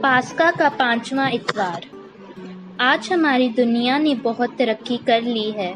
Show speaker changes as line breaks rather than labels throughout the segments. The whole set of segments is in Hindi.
पास्का का 5वां इतवार। आज हमारी दुनिया ने बहुत तरक्की कर ली है,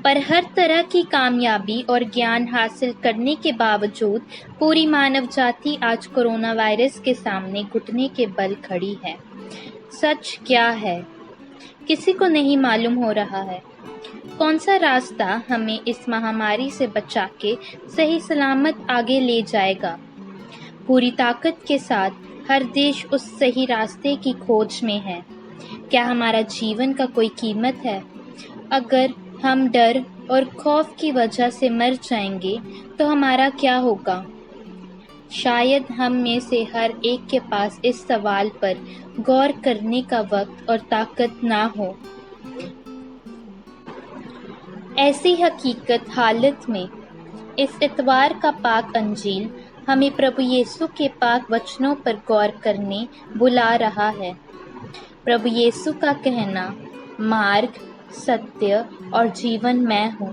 पर हर तरह की कामयाबी और ज्ञान हासिल करने के बावजूद पूरी मानव जाति आज कोरोना वायरस के सामने घुटने के बल खड़ी है। सच क्या है, किसी को नहीं मालूम हो रहा है। कौन सा रास्ता हमें इस महामारी से बचा के सही सलामत आगे ले जाएगा? पूरी ताकत के साथ हर देश उस सही रास्ते की खोज में है। क्या हमारा जीवन का कोई कीमत है? अगर हम डर और खौफ की वजह से मर जाएंगे तो हमारा क्या होगा? शायद हम में से हर एक के पास इस सवाल पर गौर करने का वक्त और ताकत ना हो। ऐसी हकीकत हालत में इस इतवार का पाक अंजील हमें प्रभु यीशु के पाक वचनों पर गौर करने बुला रहा है। प्रभु यीशु का कहना, मार्ग, सत्य और जीवन मैं हूँ,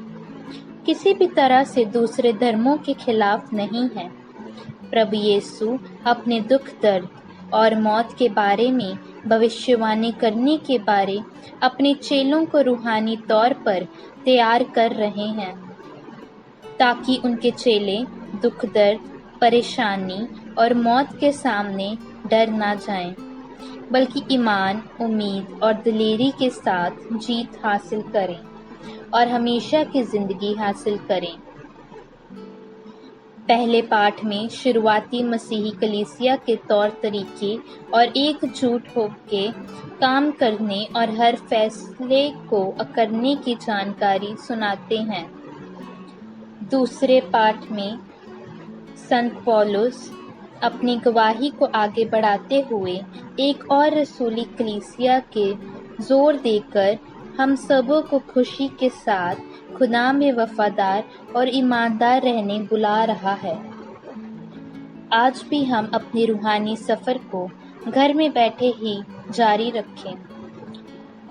किसी भी तरह से दूसरे धर्मों के खिलाफ नहीं है। प्रभु यीशु अपने दुख, दर्द और मौत के बारे में भविष्यवाणी करने के बारे अपने चेलों को रूहानी तौर पर तैयार कर रहे हैं, ताकि उनके चेले दुख, दर्द, परेशानी और मौत के सामने डर ना जाएं, बल्कि ईमान, उम्मीद और दिलेरी के साथ जीत हासिल करें और हमेशा की जिंदगी हासिल करें। पहले पाठ में शुरुआती मसीही कलीसिया के तौर तरीके और एकजुट होकर काम करने और हर फैसले को करने की जानकारी सुनाते हैं। दूसरे पाठ में संत पौलुस अपनी गवाही को आगे बढ़ाते हुए एक और रसूली कलीसिया के जोर देकर हम सबों को खुशी के साथ खुदा में वफादार और ईमानदार रहने बुला रहा है। आज भी हम अपनी रूहानी सफ़र को घर में बैठे ही जारी रखें।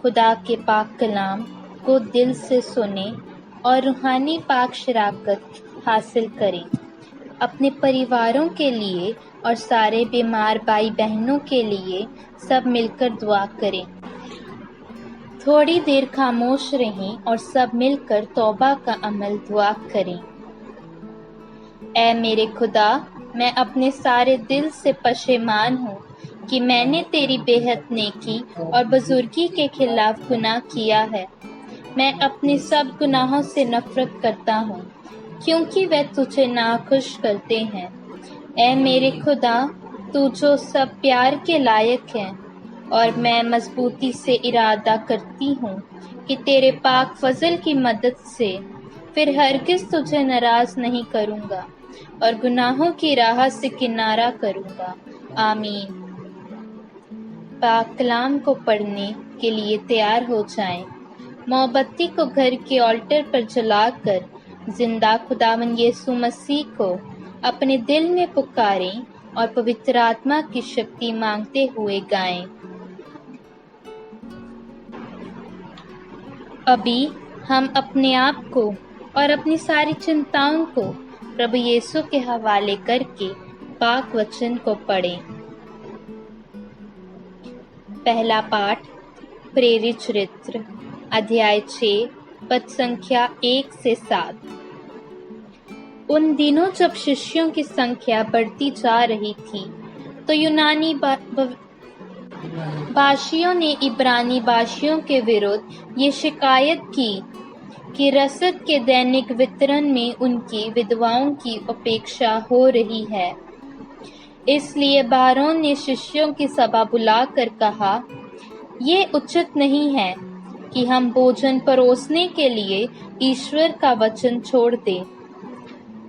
खुदा के पाक कलाम को दिल से सुने और रूहानी पाक शराकत हासिल करें। अपने परिवारों के लिए और सारे बीमार भाई बहनों के लिए सब मिलकर दुआ करें। थोड़ी देर खामोश रहें और सब मिलकर तौबा का अमल दुआ करें। ऐ मेरे खुदा, मैं अपने सारे दिल से पशेमान हूँ कि मैंने तेरी बेहद नेकी और बुजुर्गी के खिलाफ गुनाह किया है। मैं अपने सब गुनाहों से नफरत करता हूँ, क्योंकि वे तुझे नाखुश करते हैं। ऐ मेरे खुदा, तू जो सब प्यार के लायक है, और मैं मजबूती से इरादा करती हूँ कि तेरे पाक फजल की मदद से फिर हरगिज तुझे नाराज नहीं करूँगा और गुनाहों की राह से किनारा करूँगा। आमीन। पाक कलाम को पढ़ने के लिए तैयार हो जाएं। मोमबत्ती को घर के ऑल्टर पर जलाकर जिंदा खुदावन यीशु मसीह को अपने दिल में पुकारें और पवित्र आत्मा की शक्ति मांगते हुए गाएं। अभी हम अपने आप को और अपनी सारी चिंताओं को प्रभु यीशु के हवाले करके पाक वचन को पढ़ें। पहला पाठ प्रेरित चरित्र अध्याय 6 पद संख्या 1 से 7। उन दिनों जब शिष्यों की संख्या बढ़ती जा रही थी, तो यूनानी भाषियों ने इब्रानी भाषियों के विरुद्ध ये शिकायत की कि रसद के दैनिक वितरण में उनकी विधवाओं की उपेक्षा हो रही है। इसलिए बारों ने शिष्यों की सभा बुलाकर कहा, ये उचित नहीं है कि हम भोजन परोसने के लिए ईश्वर का वचन छोड़ दें।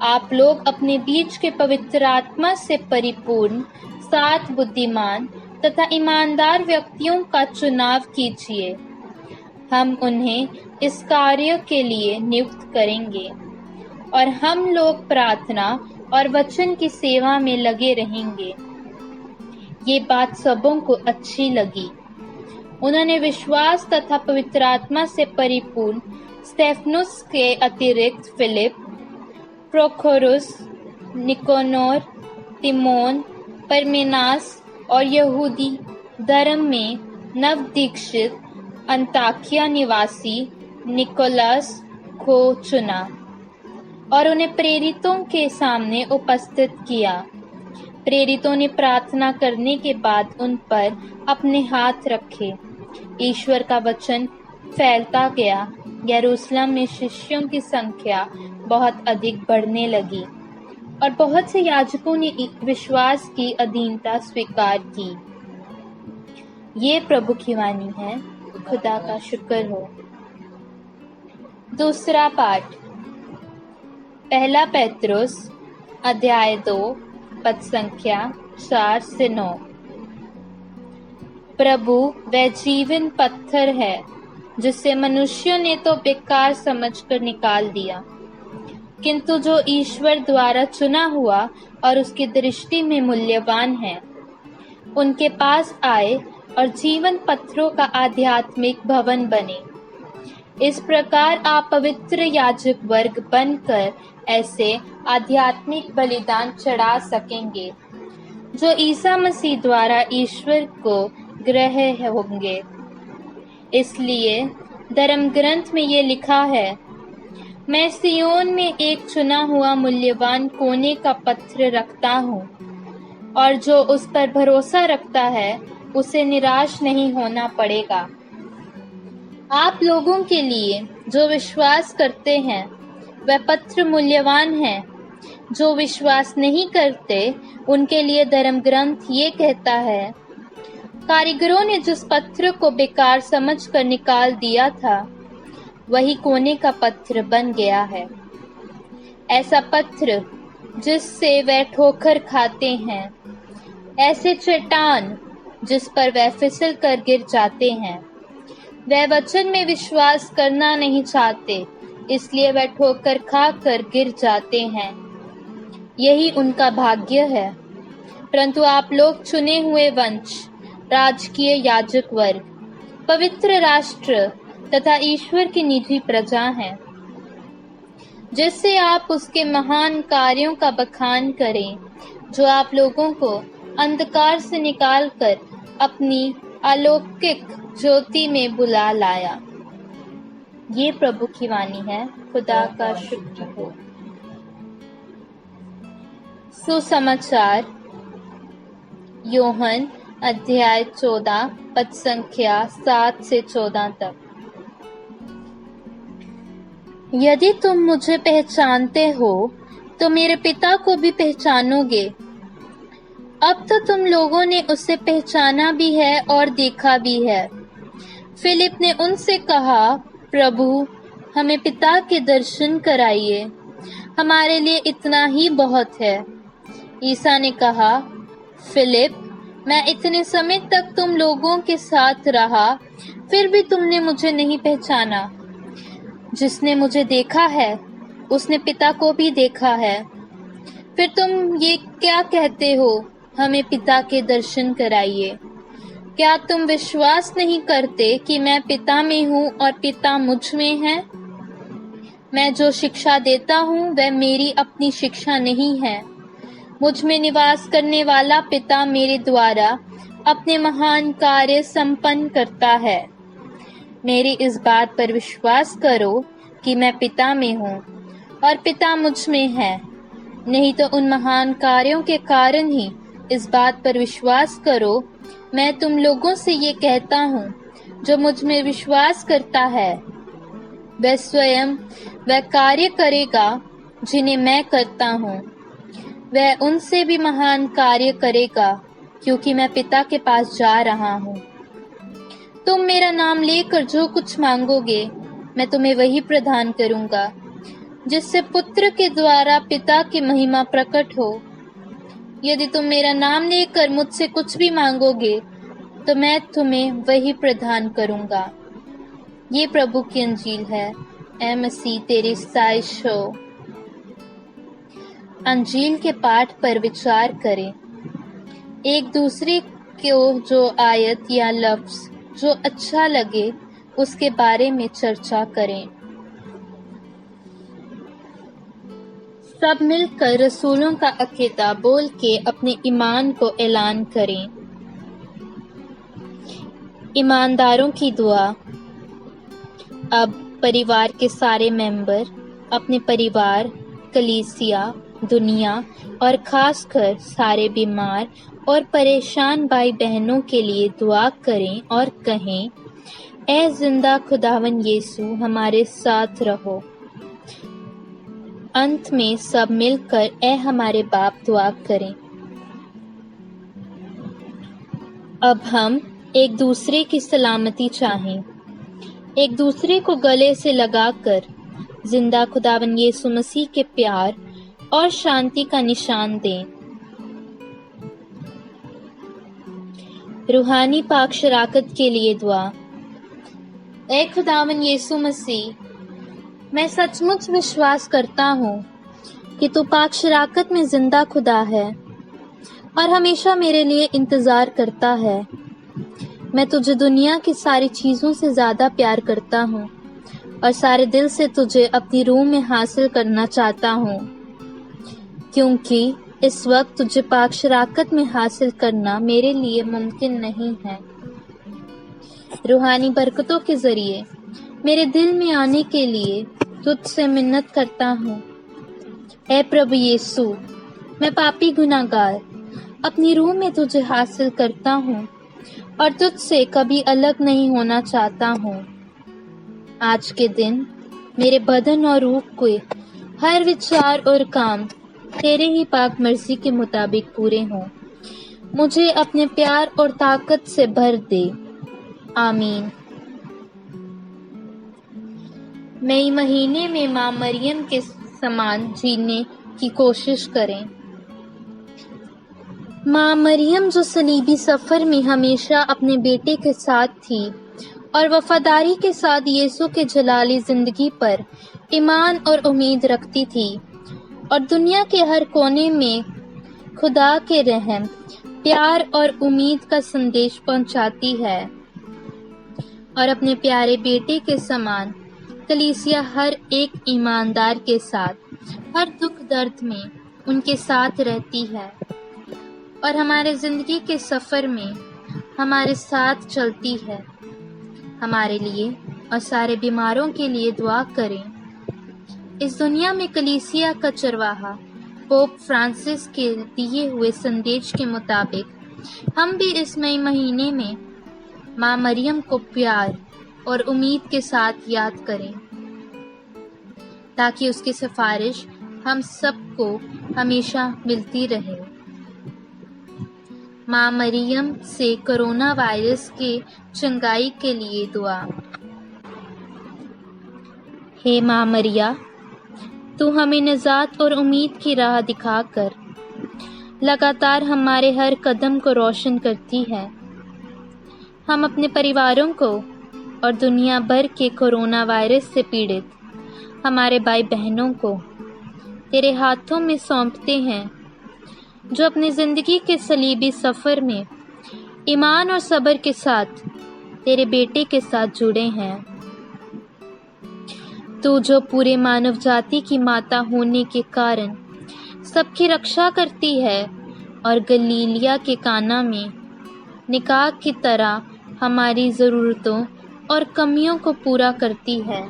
आप लोग अपने बीच के पवित्र आत्मा से परिपूर्ण, सात बुद्धिमान तथा ईमानदार व्यक्तियों का चुनाव कीजिए। हम उन्हें इस कार्य के लिए नियुक्त करेंगे और हम लोग प्रार्थना और वचन की सेवा में लगे रहेंगे। ये बात सबों को अच्छी लगी। उन्होंने विश्वास तथा पवित्र आत्मा से परिपूर्ण स्टेफनुस के अतिरिक्त फिलिप, प्रोखोरुस, निकोनोर, तिमोन, परमेनास, और यहूदी धर्म में नवदीक्षित अंताकिया निवासी निकोलस को चुना और उन्हें प्रेरितों के सामने उपस्थित किया। प्रेरितों ने प्रार्थना करने के बाद उन पर अपने हाथ रखे। ईश्वर का वचन फैलता गया। यरूशलेम में शिष्यों की संख्या बहुत अधिक बढ़ने लगी और बहुत से याजकों ने विश्वास की अधीनता स्वीकार की। ये प्रभु की वाणी है। खुदा का शुक्र हो। दूसरा पाठ, पहला पेत्रुस अध्याय 2 पद संख्या 4 से 9। प्रभु वह जीवन पत्थर है जिसे मनुष्यों ने तो बेकार समझकर निकाल दिया, किंतु जो ईश्वर द्वारा चुना हुआ और उसकी दृष्टि में मूल्यवान है, उनके पास आए और जीवन पत्थरों का आध्यात्मिक भवन बने। इस प्रकार आप पवित्र याजक वर्ग बनकर ऐसे आध्यात्मिक बलिदान चढ़ा सकेंगे जो ईसा मसीह द्वारा ईश्वर को ग्रह्य होंगे। इसलिए धर्म ग्रंथ में ये लिखा है, मैं सियोन में एक चुना हुआ मूल्यवान कोने का पत्थर रखता हूँ, और जो उस पर भरोसा रखता है उसे निराश नहीं होना पड़ेगा। आप लोगों के लिए जो विश्वास करते हैं वह पत्र मूल्यवान है। जो विश्वास नहीं करते उनके लिए धर्म ग्रंथ ये कहता है, कारीगरों ने जिस पत्थर को बेकार समझकर निकाल दिया था वही कोने का पत्थर बन गया है। ऐसा पत्थर जिससे वह ठोकर खाते हैं, ऐसे चट्टान जिस पर वह फिसल कर गिर जाते हैं। वह वचन में विश्वास करना नहीं चाहते, इसलिए वह ठोकर खा कर गिर जाते हैं। यही उनका भाग्य है। परंतु आप लोग चुने हुए वंश, राजकीय याजक वर्ग, पवित्र राष्ट्र तथा ईश्वर की निजी प्रजा हैं, जिससे आप उसके महान कार्यों का बखान करें, जो आप लोगों को अंधकार से निकालकर अपनी अलौकिक ज्योति में बुला लाया। ये प्रभु की वाणी है। खुदा का शुक्र हो। सुसमाचार योहन अध्याय 14 पद संख्या 7 से 14 तक। यदि तुम मुझे पहचानते हो तो मेरे पिता को भी पहचानोगे। अब तो तुम लोगों ने उसे पहचाना भी है और देखा भी है। फिलिप ने उनसे कहा, प्रभु हमें पिता के दर्शन कराइए, हमारे लिए इतना ही बहुत है। ईसा ने कहा, फिलिप, मैं इतने समय तक तुम लोगों के साथ रहा, फिर भी तुमने मुझे नहीं पहचाना। जिसने मुझे देखा है उसने पिता को भी देखा है। फिर तुम ये क्या कहते हो, हमें पिता के दर्शन कराइए? क्या तुम विश्वास नहीं करते कि मैं पिता में हूँ और पिता मुझ में है? मैं जो शिक्षा देता हूँ वह मेरी अपनी शिक्षा नहीं है। मुझ में निवास करने वाला पिता मेरे द्वारा अपने महान कार्य संपन्न करता है। मेरी इस बात पर विश्वास करो कि मैं पिता में हूँ और पिता मुझ में है। नहीं तो उन महान कार्यों के कारण ही इस बात पर विश्वास करो। मैं तुम लोगों से ये कहता हूँ, जो मुझ में विश्वास करता है वह स्वयं वह कार्य करेगा जिन्हें मैं करता हूँ। वह उनसे भी महान कार्य करेगा, क्योंकि मैं पिता के पास जा रहा हूँ। तुम मेरा नाम लेकर जो कुछ मांगोगे मैं तुम्हें वही प्रदान करूँगा, जिससे पुत्र के द्वारा पिता की महिमा प्रकट हो। यदि तुम मेरा नाम लेकर मुझसे कुछ भी मांगोगे तो मैं तुम्हें वही प्रदान करूँगा। ये प्रभु की अंजील है। ऐ मसीह तेरी स्तुति हो। अंजील के पाठ पर विचार करें। एक दूसरे को जो आयत या लफ्ज जो अच्छा लगे उसके बारे में चर्चा करें। सब मिलकर रसूलों का अकीदा बोल के अपने ईमान को ऐलान करें। ईमानदारों की दुआ। अब परिवार के सारे मेंबर अपने परिवार, कलीसिया, दुनिया और खासकर सारे बीमार और परेशान भाई बहनों के लिए दुआ करें और कहें, ऐ जिंदा खुदावन यीशु हमारे साथ रहो। अंत में सब मिलकर ऐ हमारे बाप दुआ करें। अब हम एक दूसरे की सलामती चाहें, एक दूसरे को गले से लगाकर जिंदा खुदावन यीशु मसीह के प्यार और शांति का निशान दें। रूहानी पाक शराकत के लिए दुआ। ऐ खुदावन यीशु मसीह, मैं सचमुच विश्वास करता हूँ कि तू पाक शराकत में जिंदा खुदा है और हमेशा मेरे लिए इंतज़ार करता है। मैं तुझे दुनिया की सारी चीज़ों से ज़्यादा प्यार करता हूँ और सारे दिल से तुझे अपनी रूह में हासिल करना चाहता हूँ, क्योंकि इस वक्त तुझे पाक शराकत में हासिल करना मेरे लिए मुमकिन नहीं है। रूहानी बरकतों के ज़रिए मेरे दिल में आने के लिए तुझसे मिन्नत करता हूँ। ऐ प्रभु यीशु, मैं पापी गुनाहगार अपनी रूह में तुझे हासिल करता हूँ और तुझसे कभी अलग नहीं होना चाहता हूँ। आज के दिन मेरे बदन और रूह के हर विचार और काम तेरे ही पाक मर्जी के मुताबिक पूरे हों। मुझे अपने प्यार और ताकत से भर दे। आमीन। मई महीने में माँ मरियम के समान जीने की कोशिश करें। माँ मरियम जो सलीबी सफ़र में हमेशा अपने बेटे के साथ थी और वफादारी के साथ यीशु के जलाली ज़िंदगी पर ईमान और उम्मीद रखती थी और दुनिया के हर कोने में खुदा के रहम, प्यार और उम्मीद का संदेश पहुंचाती है, और अपने प्यारे बेटे के समान कलीसिया हर एक ईमानदार के साथ हर दुख दर्द में उनके साथ रहती है और हमारे ज़िंदगी के सफ़र में हमारे साथ चलती है। हमारे लिए और सारे बीमारों के लिए दुआ करें। इस दुनिया में कलीसिया का चरवाहा पोप फ्रांसिस के दिए हुए संदेश के मुताबिक हम भी इस मई महीने में माँ मरियम को प्यार और उम्मीद के साथ याद करें, ताकि उसकी सिफारिश हम सबको हमेशा मिलती रहे। माँ मरियम से कोरोना वायरस के चंगाई के लिए दुआ। हे माँ मरिया, तू हमें निजात और उम्मीद की राह दिखाकर लगातार हमारे हर कदम को रोशन करती है। हम अपने परिवारों को और दुनिया भर के कोरोना वायरस से पीड़ित हमारे भाई बहनों को तेरे हाथों में सौंपते हैं, जो अपनी ज़िंदगी के सलीबी सफ़र में ईमान और सब्र के साथ तेरे बेटे के साथ जुड़े हैं। तू जो पूरे मानव जाति की माता होने के कारण सबकी रक्षा करती है और गलीलिया के काना में निकाह की तरह हमारी ज़रूरतों और कमियों को पूरा करती है,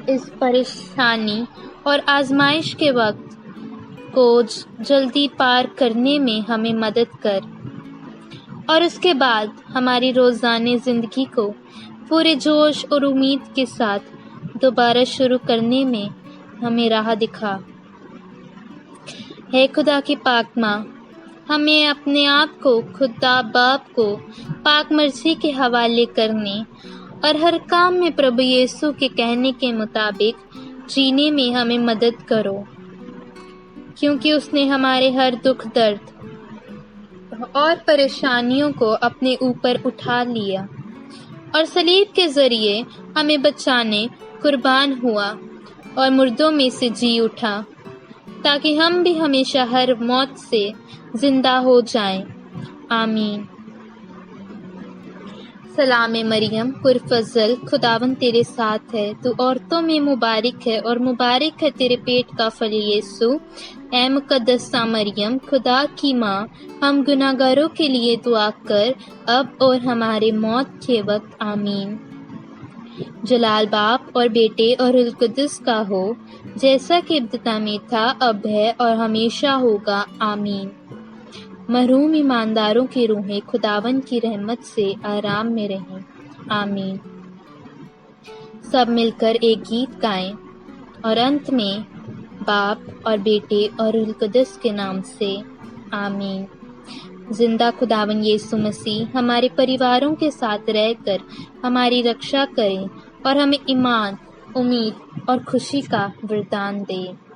इस परेशानी और आजमाइश के वक्त को जल्दी पार करने में हमें मदद कर, और उसके बाद हमारी रोज़ाना ज़िंदगी को पूरे जोश और उम्मीद के साथ दोबारा शुरू करने में हमें राह दिखा। हे खुदा की पाक माँ, हमें अपने आप को खुदा बाप को पाक मर्जी के हवाले करने और हर काम में प्रभु यीशु के कहने के मुताबिक जीने में हमें मदद करो, क्योंकि उसने हमारे हर दुख दर्द और परेशानियों को अपने ऊपर उठा लिया और सलीब के ज़रिए हमें बचाने कुर्बान हुआ और मुर्दों में से जी उठा, ताकि हम भी हमेशा हर मौत से जिंदा हो जाएं। आमीन। सलाम मरियम पुरफज़ल, खुदावन तेरे साथ है, तू औरतों में मुबारक है और मुबारक है तेरे पेट का फल यीशु। ए मुकद्दसा मरियम, खुदा की माँ, हम गुनाहगारों के लिए दुआ कर, अब और हमारे मौत के वक्त। आमीन। जलाल बाप और बेटे और रुल कुद्दुस का हो, जैसा कि इब्तिदा में था, अब है और हमेशा होगा। आमीन। मरहूम ईमानदारों की रूहें खुदावन की रहमत से आराम में रहें। आमीन। सब मिलकर एक गीत गाएं और अंत में बाप और बेटे और रूह कुद्दुस के नाम से। आमीन। जिंदा खुदावन यीशु मसीह हमारे परिवारों के साथ रहकर हमारी रक्षा करें और हमें ईमान, उम्मीद और खुशी का वरदान दें।